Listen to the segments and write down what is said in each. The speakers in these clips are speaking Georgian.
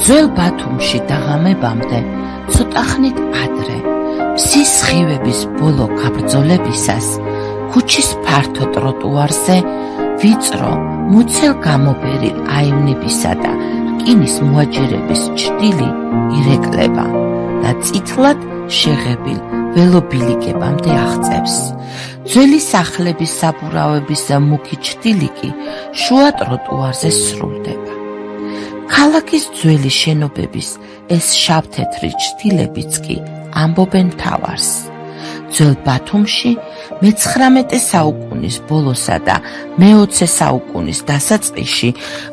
ძველ ბათუმში დაღამებამდე ცოტახნით ადრე, მზის სხივების ბოლო გაბრძოლებისას, ქუჩის ფართო ტროტუარზე ვიწრო, მუცელ გამობერილ აივნებისა და რკინის მოაჯირების ჭრილი ირეკლება და წითლად შეღებილ ველობილიკებამდე აღწევს. ძველი სახლების საბურავების მუქი ჭრილი კი შუა ტროტუარზე სრულდება. ქალაქის ძველი შენობების ეს შავთეთრი ჭრილებიც კი ამბობენ თავს. ძველ ბათუმში მე-19 საუკუნის ბოლოსა და მე-20 საუკუნის დასაწყისში,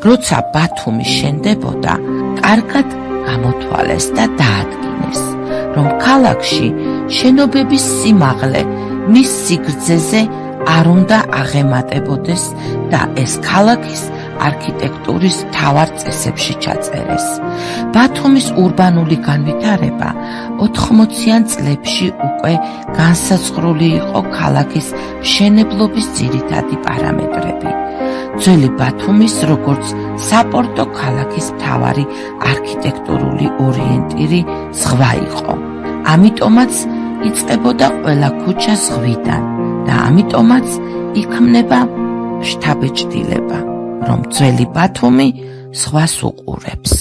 როცა ბათუმი შენდებოდა, კარგად გამოთვალეს და დაადგინეს, რომ ქალაქში შენობების სიმაღლე მის სიგრძეზე არ უნდა აღემატებოდეს და ეს ქალაქის არქიტექტურის მთავარ წესებში ჩაწერეს. ბათუმის ურბანული განვითარება 80-იან წლებში უკვე განსაზღვრული იყო ქალაქის მშენებლობის ძირითადი პარამეტრები. ძველი ბათუმის როგორც საპორტო ქალაქის მთავარი არქიტექტურული ორიენტირი ზღვა იყო. ამიტომაც იწყებოდა ყველა ქუჩა ზღვიდან და ამიტომაც იქმნება შთაბეჭდილება, რომ ძველი ბათუმი ზღვას უყურებს.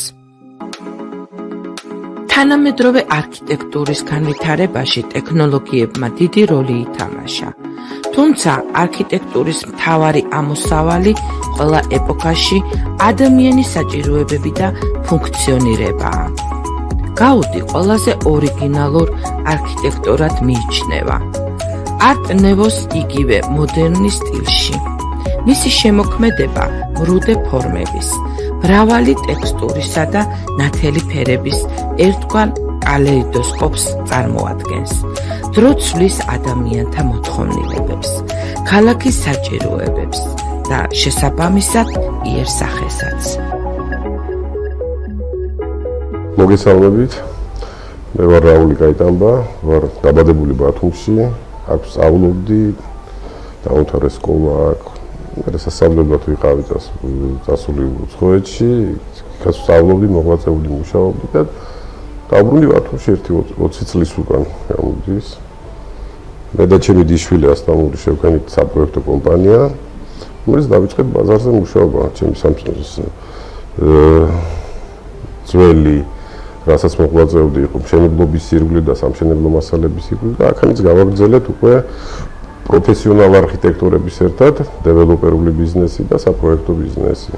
თანამედროვე არქიტექტურის განვითარებაში ტექნოლოგიებმა დიდი როლი ითამაშა. თუმცა არქიტექტურის მთავარი ამოსავალი ყველა ეპოქაში ადამიანის საჭიროებები და ფუნქციონირებაა. გაუდი ყველაზე ორიგინალურ არქიტექტურად მიიჩნევა. არტ-ნევოს იგივე მოდერნის სტილში. მისი შემოქმედება მრუდე ფორმების, მრავალი ტექსტურისა და ნათელი ფერების ერთგვარ კალეიდოსკოპს წარმოადგენს. დრო ცვლის ადამიანთა მოთხოვნილებებს, ქალაქის საჭიროებებს და შესაბამისად იერსახესაც. მოგესალმებით, მე ვარ რაული კაიტანბა, ვარ დაბადებული ბათუმში, აქ სწავლობდი, დაამთავრე სკოლა აქ. მე სასწავლებლად ვიყავი წასული უცხოეთში, იქაც ვსწავლობდი, მოღვაწეობდი, მუშაობდი და დაბრუნდი ბათუმში 20 წლის უკან გამოდის. მე და ჩემი დიშვილი ასტამური შევქენით საპროექტო კომპანია, რომელიც დავიწყეთ ბაზარზე მუშაობა, ჩემი ძველი რასაც მოღვაწეობდი იყო მშენებლობის ირგვლივ და სამშენებლო მასალების ირგვლივ და აქანიც გავაგრძელეთ უკვე პროფესიონალ არქიტექტორების ერთად დეველოპერული ბიზნესი და საპროექტო ბიზნესი.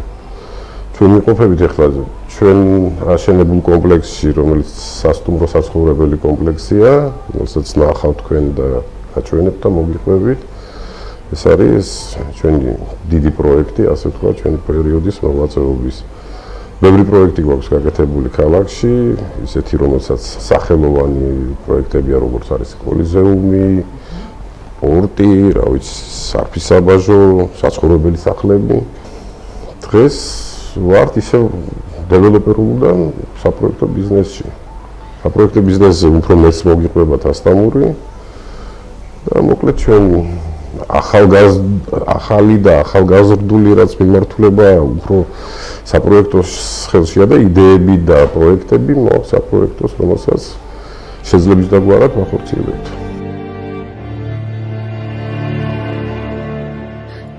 ჩვენ ვიმყოფებით ახლა ჩვენ აშენებულ კომპლექსში, რომელიც სასტუმრო საცხოვრებელი კომპლექსია, რომელსაც ნახავთ თქვენ და გაჩვენებთ და მოგიყვებით. ეს არის ჩვენი დიდი პროექტი, ასე ვთქვათ, ჩვენი პერიოდის მოღვაწეობის. ბევრი პროექტი გვაქვს გაკეთებული ქალაქში, ისეთი რომელსაც სახელოვანი პროექტებია, როგორც არის კოლიზეუმი, პორტი, რა ვიცი, სარფისაბაჟო, საცხოვრებელი სახლები. დღეს ვართ ისე დეველოპერულ და საპროექტო ბიზნესში. საპროექტო ბიზნესზე უფრო მეც მოგიყვებათ ასტამური და მოკლედ ჩვენ ახალი და ახალგაზრდული რაც მიმართულება უფრო საპროექტოს ხელშია და იდეები და პროექტები მოაქვს საპროექტოს, რომელსაც შეძლებს დაგვარად ვახორციელებთ.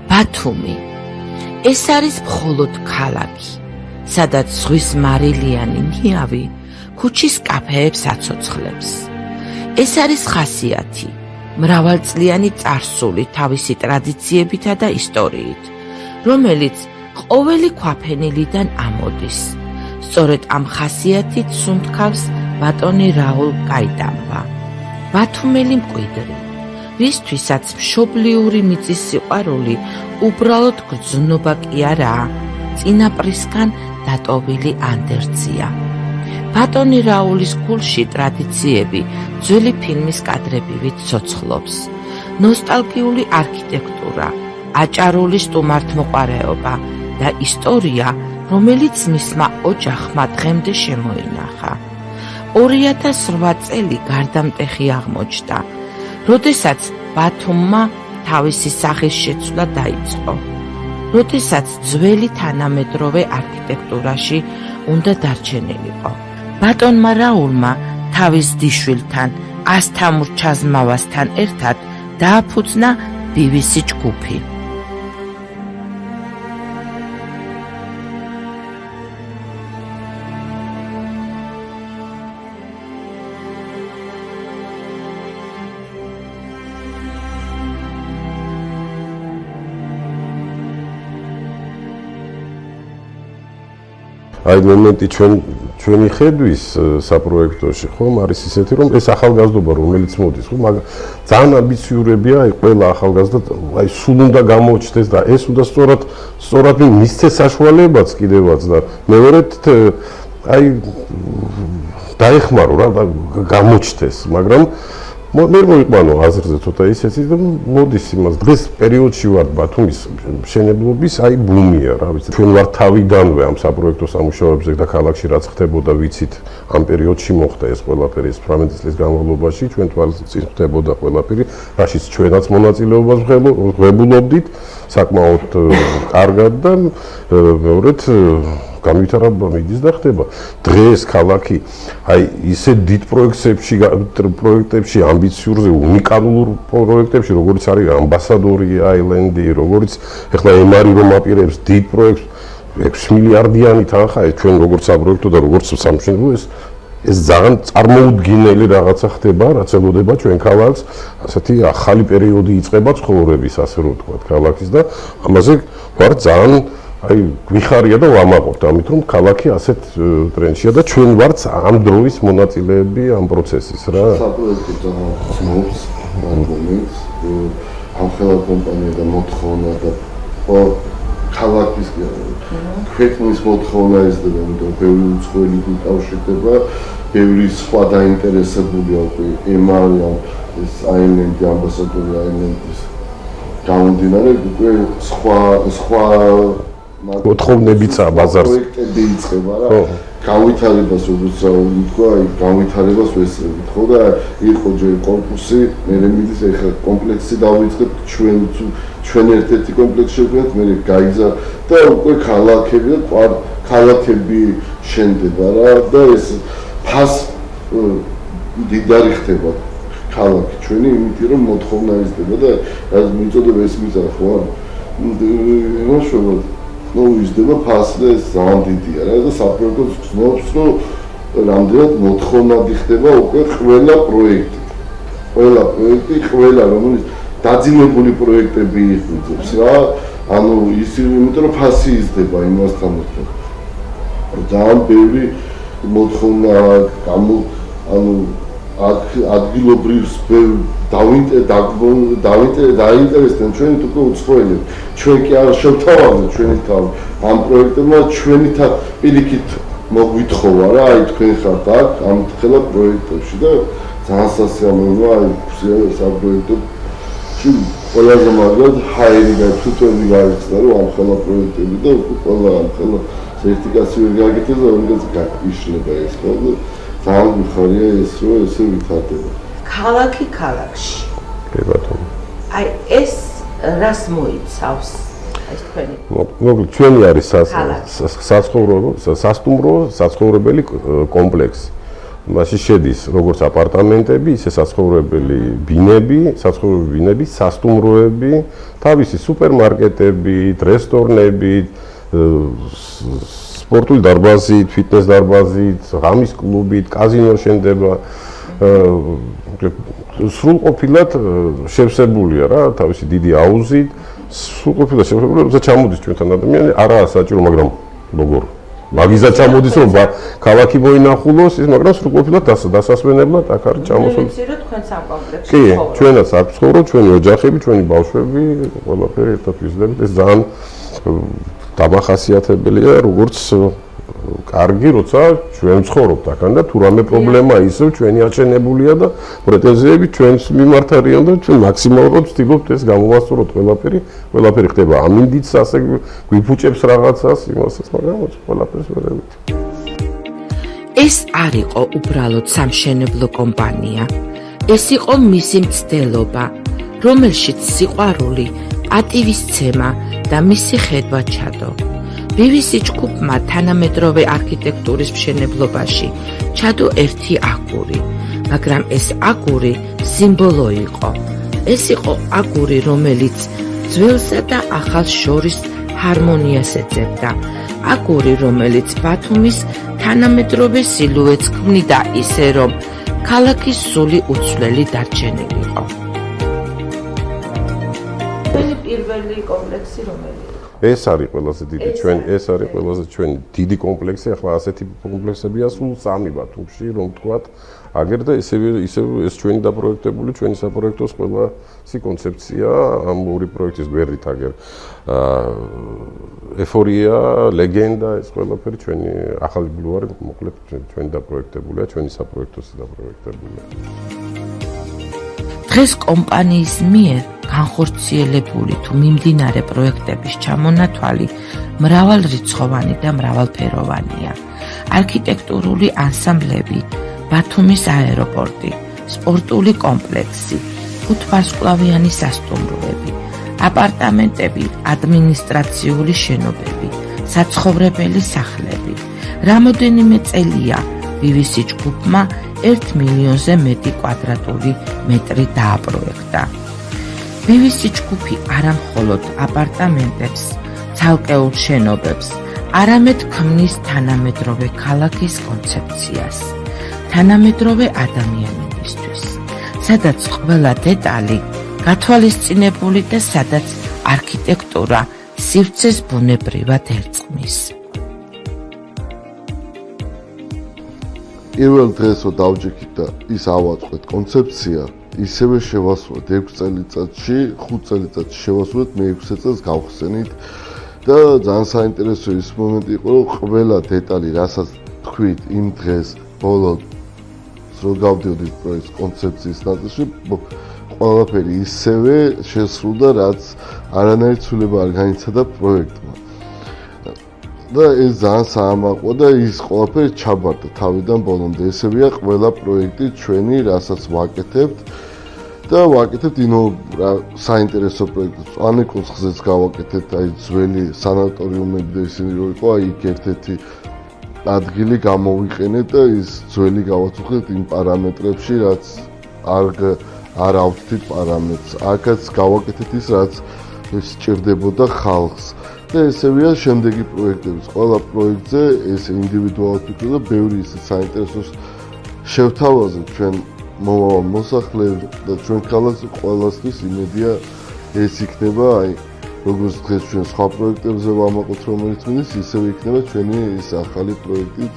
ბათუმი ეს არის მხოლოდ ქალაქი, სადაც ზღვის მარილიანი ნიავი ქუჩის კაფეებს აცოცხლებს. ეს არის ხასიათი, მრავალწლიანი წარსული თავისი ტრადიციებითა და ისტორიით, რომელიც ყოველი ქვაფენილიდან ამოდის. სწორედ ამ ხასიათით სუნთქავს ბატონი რაულ კაიტანბა, ბათუმელი მკვიდრი, ვისთვისაც მშობლიური მიწის სიყვარული უბრალოდ გრძნობა კი არაა, წინაპრისგან დატოვილი ანდერძია. ბატონი რაულის გულში ტრადიციები ძველი ფილმის კადრებივით ცოცხლობს. ნოსტალგიული არქიტექტურა, აჭარული სტუმართმოყვარეობა და ისტორია, რომელიც მისმა ოჯახმა დღემდე შემოინახა. 2008 წელი გარდამტეხი აღმოჩნდა, როდესაც ბათუმმა თავისი სახის შეცვლა დაიწყო. როდესაც ძველი თანამედროვე არქიტექტურაში უნდა დარჩენილიყო. ბატონმა რაულმა თავის დიშვილთან, ასთამურ ჩაზმავასთან ერთად დააფუძნა ბივისი ჯგუფი. აი მომენტი ჩვენი ხედვის საპროექტოში ხომ არის ისეთი რომ ეს ახალგაზრდობა რომელიც მოდის ხო მაგრამ ძალიან ამბიციურებია აი ყველა ახალგაზრდა აი სულ უნდა გამოჩნდეს და ეს უნდა სწორად მისცეს საშუალებაც კიდევაც და მეორედ აი დაეხმარო რა და გამოჩნდეს მაგრამ მე მოიყვანო აზრზე ცოტა ისეთი და მოდის იმას დღეს პერიოდში ვარ ბათუმის მშენებლობის აი ბუმია რა ვიცი ჩვენ ვარ თავიდანვე ამ საპროექტო სამუშაოებზე და ქალაქში რაც ხდებოდა ვიცით ამ პერიოდში მოხდა ეს ყველაფერი 18 წლის განმავლობაში ჩვენ თვალწინ ხდებოდა ყველაფერი რაშიც ჩვენაც მონაწილეობას ვღებულობდით საკმაოდ კარგად და მეორედ განვითარება მიდის და ხდება დღეს ქალაქი აი ისე დიდ პროექტებში ამბიციურზე უნიკალურ პროექტებში როგორც არის ამბასადორი აილენდი როგორც ეხლა ემარი რომ აპირებს დიდ პროექტს 6 მილიარდიანი თანხა ჩვენ როგორც საპროექტო და როგორც სამშენებლო ეს ძალიან წარმოუდგენელი რაღაცა ხდება რაც ელოდება ჩვენ ქალაქს ასეთი ახალი პერიოდი იწყება ცხოვრების ასე რომ ვთქვა ქალაქის და ამაზე ვარ ძალიან აი გვიხარია და ვამაყობთ ამით რომ ქალაქი ასეთ ტრენდშია და ჩვენ ვართ ამ დროის მონაწილეები ამ პროცესის რა საპროექტო ცნობს მომენტს ამ ხელა კომპანია და მოთხოვნა და ქალაქის ქვეყნის მოთხოვნა ესდება იმიტომ ბევრი უცხოელი უკავშირდება ბევრი სხვა დაინტერესებულია უკვე ემარია ეს აილენდი ამბასადორი აილენდის გამომდინარე უკვე სხვა მოთხოვნებიცა ბაზარზე პროექტები იწყება რა განვითარებას როგორც თქვა აი განვითარებას ვესწრებით ხო და იყო ჯერ კონკურსი მე მიდის ეხლა კომპლექსი დავიწყებ ჩვენ ერთ-ერთი კომპლექსი შევქმნით მე გაიზა და უკვე ქალაქები და ქალაქები შენდება რა და ეს ფას დიდარი ხდება ქალაქი ჩვენი იმითი რომ მოთხოვნა იზრდება და რაც მიწოდება ეს მიზა ხო არა იმაშობად ну იზრდება ფასი და ეს ძალიან დიდია რა და საპროექტო ცნობს რომ რამდენად მოთხოვნადი ხდება უკვე ყველა პროექტი რომელიც დაძინებული პროექტები იხდებს რა ანუ ის იმიტომ რომ ფასი იზრდება იმასთან ერთად ძალიან ბევრი მოთხოვნა ანუ ადგილობრივს დაინტერესდნენ ჩვენი უკვე უცხოელები ჩვენ კი არ შევთავაზეთ ჩვენი თავი ამ პროექტებმა ჩვენი პირიქით მოგვითხოვა რა აი თქვენ ხართ აქ ამ ხელა პროექტებში და ძალიან სასიამოვნოა აი საპროექტოში ყველაზე მაგრად ჰაერი და თუთები გაიხსნა რომ ამ ხელა პროექტები და უკვე ყველა ამ ხელა სერტიფიკაცია გააკეთეს და ორგანიზაცია იშლება ეს ხო ძალიან მიხარია ეს რომ ესე ვითარდება ქალაქი ქალაქში კი ბატონო აი ეს რას მოიცავს ეს თქვენი მოკლედ ჩვენი არის საცხოვრებელი კომპლექსი მასში შედის როგორც აპარტამენტები ისე საცხოვრებელი ბინები სასტუმროები თავისი სუპერმარკეტები რესტორნები სპორტული დარბაზით, ფიტნეს დარბაზით, ღამის კლუბით, კაზინო შენდება. სრულყოფილად შევსებულია რა, თავისი დიდი აუზით, სრულყოფილად შევსებულია, როცა ჩამოდის ჩვენთან ადამიანი, არაა საჭირო, მაგრამ როგორ? მაგიზა ჩამოდის რომ ქალაქი მოინახულოს, ის მაგრამ სრულყოფილად დასასვენებლად აქ არის ჩამოსული. ვიცი რომ თქვენ სამ კომპლექსში კი, ჩვენაც აქ ცხოვრობთ, ჩვენი ოჯახები, ჩვენი ბავშვები, ყველაფერი ერთად ვიზრდებით, ეს ძალიან დამახასიათებელია როგორც კარგი როცა ჩვენ ცხოვრობთ აქ და თუ რამე პრობლემა ისევ ჩვენი აჩენებულია და პრეტენზიები ჩვენს მიმართ არიან და ჩვენ მაქსიმალურად ვცდილობთ ეს გამოვასწოროთ ყველაფერი ხდება ამინდიც ასე გვიფუჭებს რაღაცას იმასაც მაგრამ ყველაფერს ვერევით ეს არ იყო უბრალოდ სამშენებლო კომპანია ეს იყო მისი მცდელობა რომელშიც სიყვარული პატივისცემა და მისი ხედვა ჩადო. BBC ჯგუფმა თანამედროვე არქიტექტურის მშენებლობაში ჩადო ერთი აგური, მაგრამ ეს აგური სიმბოლო იყო. ეს იყო აგური, რომელიც ძველსა და ახალს შორის ჰარმონიას ეძებდა. აგური, რომელიც ბათუმის თანამედროვე სილუეტს ქმნიდა ისე, რომ ქალაქის სული უცვლელი დარჩენილიყო. პირველი კომპლექსი რომელი იყო? ეს არის ყველაზე დიდი ჩვენი დიდი კომპლექსი. ახლა ასეთი კომპლექსებია სულ 3 ბათუმში, რომ ვთქვათ, აგერ და ისევ ეს ჩვენი დაპროექტებული, ჩვენი საპროექტოს ყველასი კონცეფცია ამ ორი პროექტის გვერდით აგერ ეფორია, ლეგენდა, ეს ყველაფერი ჩვენი ახალი ბულვარი, მოკლედ ჩვენი დაპროექტებულია, ჩვენი საპროექტოსი დაპროექტებულია. დღეს კომპანიის მიერ განხორციელებული თუ მიმდინარე პროექტების ჩამონათვალი მრავალრიცხოვანი და მრავალფეროვანია. არქიტექტურული ანსამბლები, ბათუმის აეროპორტი, სპორტული კომპლექსი, 5 ვარსკვლავიანი სასტუმროები, აპარტამენტები, ადმინისტრაციული შენობები, საცხოვრებელი სახლები. რამოდენიმე წელია BBC ჯგუფმა 1 მილიონზე მეტი კვადრატული მეტრი დააპროექტა. BBC ჯგუფი არა მხოლოდ აპარტამენტებს, ცალკეულ შენობებს, არამედ ქმნის თანამედროვე ქალაქის კონცეფციას, თანამედროვე ადამიანებისთვის, სადაც ყველა დეტალი გათვალისწინებული და სადაც არქიტექტურა სივრცეს ბუნებრივად ერწყმის. პირველ დღეს რო დავჯექით და ის ავაწყეთ კონცეფცია, ისევე შევასრულეთ 6 წელიწადში, 5 წელიწადში შევასრულეთ, მე-6 წელს გავხსენით და ძალიან საინტერესო ის მომენტი იყო, რომ ყველა დეტალი, რასაც თქვით იმ დღეს ბოლოს რო გავდიოდით პროექტის კონცეფციის ნაწილში, ყველაფერი ისევე შესრულდა, რაც არანაირი ცვლილება არ განიცადა პროექტმა. და ეს ძალიან საამაყო და ის ყველაფერი ჩაბარდა თავიდან ბოლომდე. ესევია ყველა პროექტი ჩვენი, რასაც ვაკეთებთ და ვაკეთებთ საინტერესო პროექტებს. ანეკოსხზეც გავაკეთეთ, აი ძველი სანატორიუმები და ისინი რო იყო, აი იქ ერთ-ერთი ადგილი გამოვიყენეთ და ის ძველი გავაცუხეთ იმ პარამეტრებში, რაც არ ავთით პარამეტრს. აქაც გავაკეთეთ ის, რაც სჭირდებოდა ხალხს. და ესევია შემდეგი პროექტების. ყველა პროექტზე ეს ინდივიდუალურად ვფიქრობ და ბევრი ისე საინტერესო შევთავაზეთ ჩვენ მომავალ მოსახლეებს და ჩვენ ქალაქს ყველასთვის იმედია ეს იქნება, აი როგორც დღეს ჩვენ სხვა პროექტებზე ვამაყობთ, რომელიც მინდის, ისევე იქნება ჩვენი ეს ახალი პროექტიც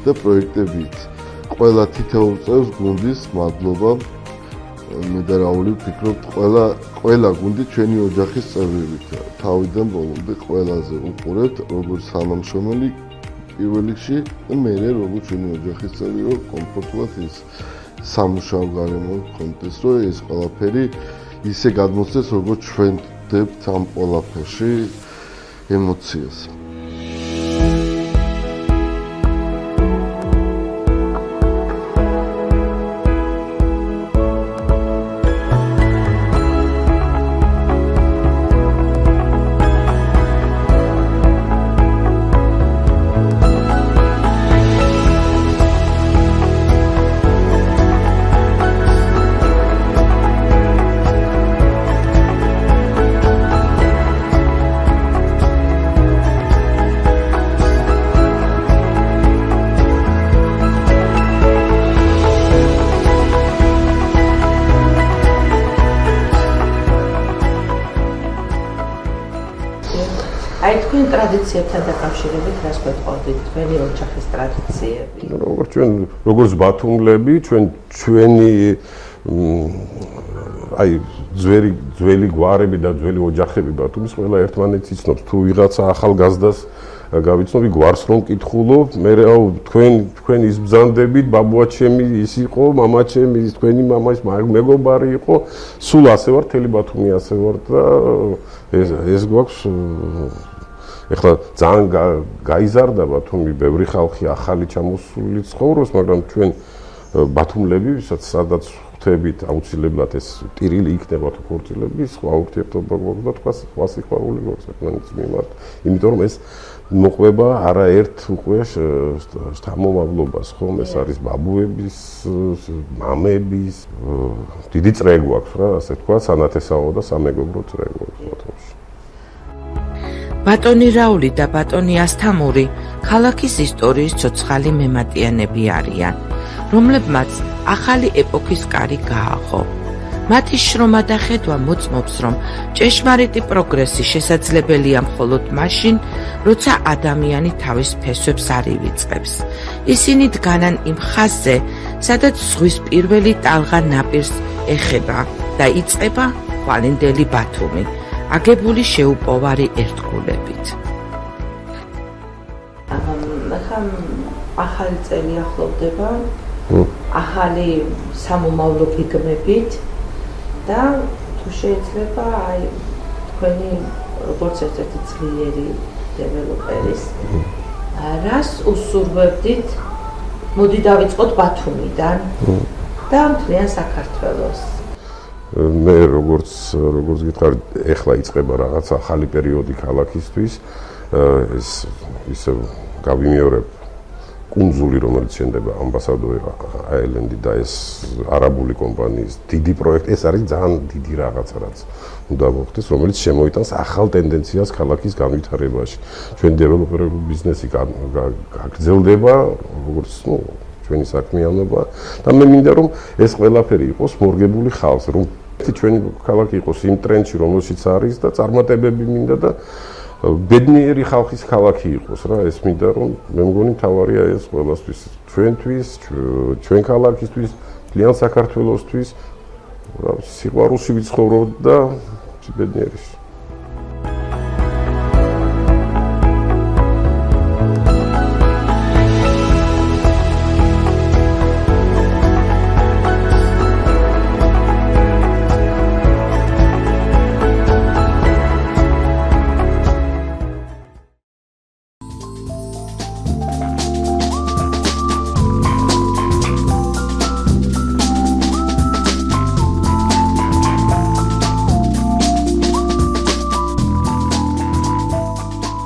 და პროექტებიც. ყველა თითოეულ წევრს გუნდის მადლობა. მე და რაული ვფიქრობთ, ყველა გუნდი ჩვენი ოჯახის წევრებით. თავიდან ბოლომდე ყველაზე უყურებთ, როგორც თანამშრომელი პირველ რიგში და მე როგორც ჩვენი ოჯახის წევრი, რომ კომფორტულად ის სამუშაო გარემო გქონდეს, რომ ეს ყველაფერი ისე გადმოსცეს, როგორც ჩვენ ვდებთ ამ ყველაფერში ემოციას. აი თქვენ ტრადიციებთან დაკავშირებით რას გვეტყოდით, თქვენი ოჯახის ტრადიციები? როგორც ბათუმლები, ჩვენი აი ძველი გვარები და ძველი ოჯახები ბათუმის ყველა ერთმანეთს იცნობს. თუ ვიღაცა ახალგაზრდას გავიცნობი გვარს რომ კითხულობ, მე თქვენ ის ბრძანდებით, ბაბუაჩემი ის იყო, მამაჩემი ის თქვენი მამა ის მეგობარი იყო, სულ ასე ვარ, თელი ბათუმი ასე ვარ და ეს გვაქვს ეხლა ძალიან გაიზარდა ბათუმი, ბევრი ხალხი ახალი ჩამოსული ცხოვრობს, მაგრამ ჩვენ ბათუმლები, სადაც ხვდებით აუცილებლად ეს ტირილი იქნება თუ ქორწილები, სხვა ურთიერთობა გვაქვს და სხვა სიყვარული გვაქვს ერთმანეთის მიმართ. იმიტომ რომ ეს მოყვება არაერთ უკვე შთამომავლობას, ხომ? ეს არის ბაბუების, მამების, დიდი წრე გვაქვს რა, ასე თქვა, სანათესაო და სამეგობრო წრე გვაქვს. ბატონი რაული და ბატონი ასთამური ქალაქის ისტორიის ცოცხალი მემატიანები არიან, რომლებმაც ახალი ეპოქის კარი გააღო. მათი შრომა და ხედვა მოწმობს, რომ ჭეშმარიტი პროგრესი შესაძლებელია მხოლოდ მაშინ, როცა ადამიანი თავის ფესვებს არ ივიწყებს. ისინი დგანან იმ ხაზზე, სადაც ზღვის პირველი ტალღა ნაპირს ეხება და იწყება ხვალინდელი ბათუმი, აგებული შეუპოვარი ერთგულებით. ახალი წელი ახლოვდება, ახალი სამომავლო გეგმებით და თუ შეიძლება აი თქვენი როგორც ერთ-ერთი ძლიერი დეველოპერის რას უსურვებდით? მოდი დავიწყოთ ბათუმიდან და მთლიან საქართველოს. მე როგორც გითხარით, ეხლა იწყება რაღაც ახალი პერიოდი ქალაქისთვის. ეს ისე გავიმეორებ კუნძული, რომელიც შენდება ამბასადორი აილენდი და ეს არაბული კომპანიის დიდი პროექტი, ეს არის ძალიან დიდი რაღაცა, რაც უნდა მოხდეს, რომელიც შემოიტანს ახალ ტენდენციას ქალაქის განვითარებაში. ჩვენი დეველოპერული ბიზნესი გაგრძელდება, როგორც ჩვენი საქმიანობა და მე მინდა რომ ეს ყველაფერი იყოს მორგებული ხალხს, რომ ჩვენი ქალაქი იყოს იმ ტრენდში, რომელშიც არის და წარმატებები მინდა და ბედნიერი ხალხის ქალაქი იყოს რა, ეს მინდა რომ მე მგონი მთავარია ეს ყველასთვის, ჩვენთვის, ჩვენ ქალაქისთვის, მთლიან საქართველოსთვის, სიყვარულში ვიცხოვრობ და ბედნიერის